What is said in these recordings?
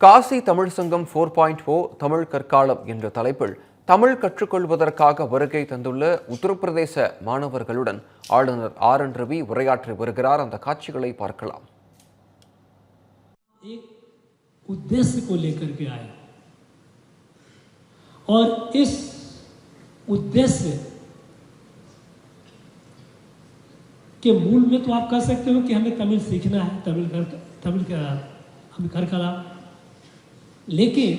காசி தமிழ் சங்கம் 4.0 தமிழ் கற்காலம் என்ற தலைப்பில் தமிழ் கற்றுக்கொள்வதற்காக வருகை தந்துள்ள உத்தரப்பிரதேச மாணவர்களுடன் ஆளுநர் ஆர்.என். ரவி உரையாற்றி வருகிறார். அந்த காட்சிகளை பார்க்கலாம். एक उद्देश्य को लेकर के आए और इस उद्देश्य के मूल में तो आप कह सकते हो कि हमें तमिल सीखना है, तमिल का हम करकला, लेकिन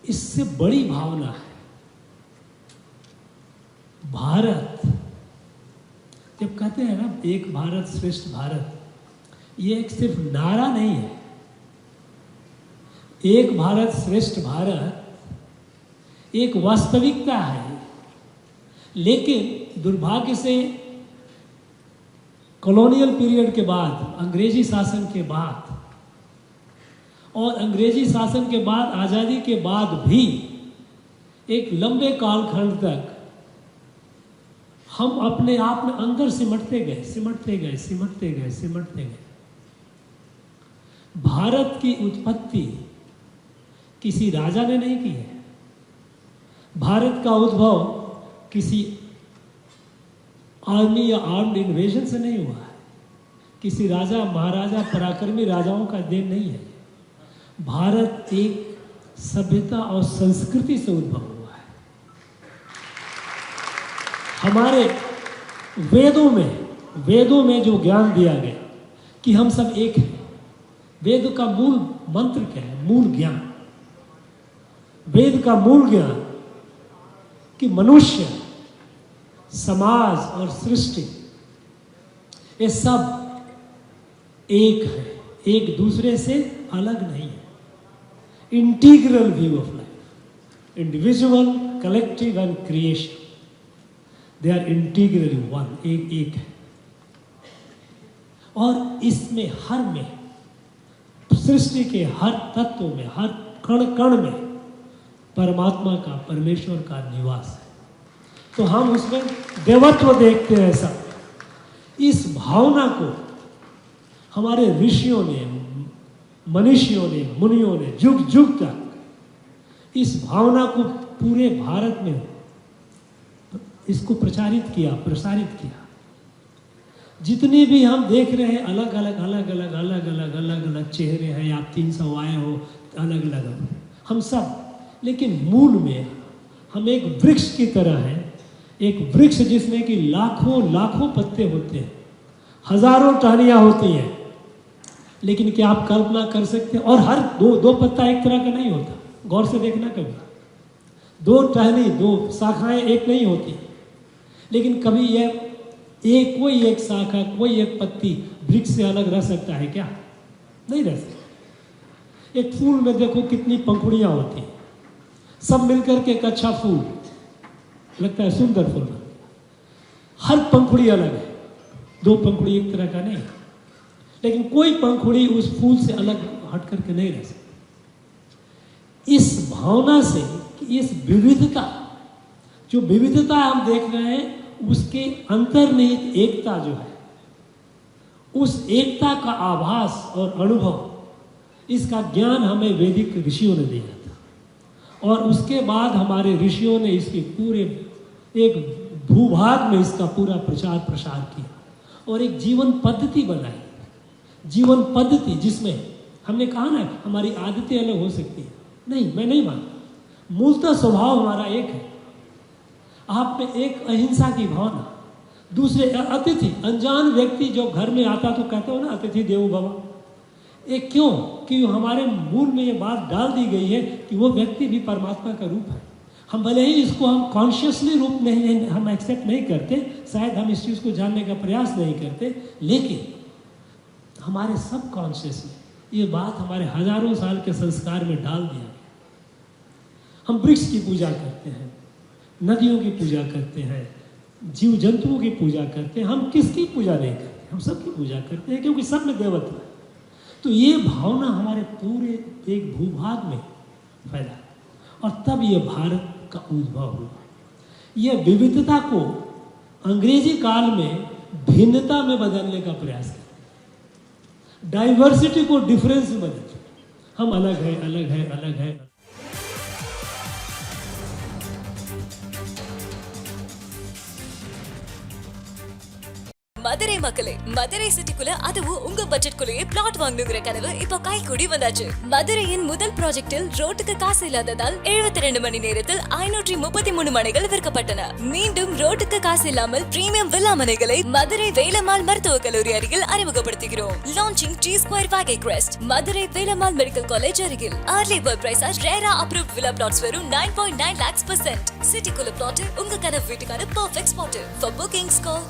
इससे बड़ी भावना है भारत। जब कहते हैं ना एक भारत श्रेष्ठ भारत, ये एक सिर्फ नारा नहीं है। एक भारत श्रेष्ठ भारत एक वास्तविकता है, लेकिन दुर्भाग्य से कॉलोनियल पीरियड के बाद, अंग्रेजी शासन के बाद और अंग्रेजी शासन के बाद आज़ादी के बाद भी एक लंबे कालखंड तक हम अपने आप में अंदर सिमटते गए। भारत की उत्पत्ति किसी राजा ने नहीं की है। भारत का उद्भव किसी आर्मी या आर्म्ड इन्वेजन से नहीं हुआ है। किसी राजा महाराजा पराक्रमी राजाओं का देन नहीं है। भारत एक सभ्यता और संस्कृति से उद्भव हुआ है। हमारे वेदों में जो ज्ञान दिया गया कि हम सब एक हैं। वेद का मूल मंत्र क्या है? मूल ज्ञान। वेद का मूल ज्ञान कि मनुष्य, समाज और सृष्टि ये सब एक है, एक दूसरे से अलग नहीं है। Integral view of life, individual, collective and creation, they are integrally one, एक है। और इसमें हर में, सृष्टि के हर तत्व में, हर कण कण में परमात्मा का, परमेश्वर का निवास है। तो हम उसमें देवत्व देखते हैं। सब इस भावना को हमारे ऋषियों ने, मनीषियों ने, मुनियों ने जुग जुग तक इस भावना को पूरे भारत में इसको प्रसारित किया। जितने भी हम देख रहे हैं अलग अलग चेहरे हैं, आप 300 आए हो अलग अलग, हम सब, लेकिन मूल में हम एक वृक्ष की तरह हैं। एक वृक्ष जिसमें कि लाखों पत्ते होते हैं, हजारों टहनियाँ होती हैं, लेकिन क्या आप कल्पना कर सकते हैं? और हर दो पत्ता एक तरह का नहीं होता। गौर से देखना, कभी दो टहनी, दो शाखाएं एक नहीं होती। लेकिन कभी कोई एक शाखा, कोई एक पत्ती वृक्ष से अलग रह सकता है क्या? नहीं रह सकता। एक फूल में देखो कितनी पंखुड़ियां होती हैं, सब मिलकर के एक अच्छा फूल लगता है, सुंदर फूल। हर पंखुड़ी अलग है, दो पंखुड़ी एक तरह का नहीं। लेकिन कोई पंखुड़ी उस फूल से अलग हट करके नहीं रह सकती। इस भावना से कि इस विविधता, जो विविधता हम देख रहे हैं, उसके अंतर्निहित एकता जो है, उस एकता का आभास और अनुभव, इसका ज्ञान हमें वैदिक ऋषियों ने दिया था। और उसके बाद हमारे ऋषियों ने इसके पूरे एक भूभाग में इसका पूरा प्रचार प्रसार किया और एक जीवन पद्धति बनाई। जीवन पद्धति जिसमें हमने कहा ना, हमारी आदतें अलग हो सकती है, नहीं, मैं नहीं मानता। मूलतः स्वभाव हमारा एक है। आप में एक अहिंसा की भावना, दूसरे अतिथि, अनजान व्यक्ति जो घर में आता तो कहते हो ना, अतिथि देवो भव। एक क्यों? कि हमारे मूल में ये बात डाल दी गई है कि वो व्यक्ति भी परमात्मा का रूप है। हम भले ही इसको हम कॉन्शियसली रूप नहीं, हम एक्सेप्ट नहीं करते, शायद हम इस चीज़ को जानने का प्रयास नहीं करते, लेकिन हमारे सब कॉन्शियस में ये बात हमारे हजारों साल के संस्कार में डाल दिया गया। हम वृक्ष की पूजा करते हैं, नदियों की पूजा करते हैं, जीव जंतुओं की पूजा करते हैं। हम किसकी पूजा नहीं करते? हम सबकी पूजा करते हैं, क्योंकि सब में देवत्व है। तो ये भावना हमारे पूरे एक भूभाग में फैला और तब ये भारत का उद्भव हुआ। ये विविधता को अंग्रेजी काल में भिन्नता में बदलने का प्रयास किया। डाइवर्सिटी को डिफरेंस में बदल, हम अलग है, अलग है, अलग है। மதுரை மக்களே, மதுரை சிட்டிக்குள்ள அதுவும் உங்க பட்ஜெட்குள்ளேயே பிளாட் வாங்கணுங்கிற கனவு இப்போ கை கூடி வந்தாச்சு. மதுரையின் முதல் ப்ராஜெக்டில் ரோட்டுக்கு காசு இல்லாததால் 72 மணி நேரத்தில் 533 மனைகள் விற்கப்பட்டன. மீண்டும் ரோட்டுக்கு காசு இல்லாமல் பிரீமியம் வில்லா மனைகளை மதுரை வேலம்மாள் மருத்துவக் கல்லூரி அருகில் அறிமுகப்படுத்துகிறோம். Launching G Square Valley Crest, Madurai Velammal medical college அருகில். Early bird price RERA approved villa plots வெறும் 9.9 lakhs %. சிட்டிக்குள்ள பிளாட் உங்க கனவு வீட்டுக்கான perfect spot. For bookings call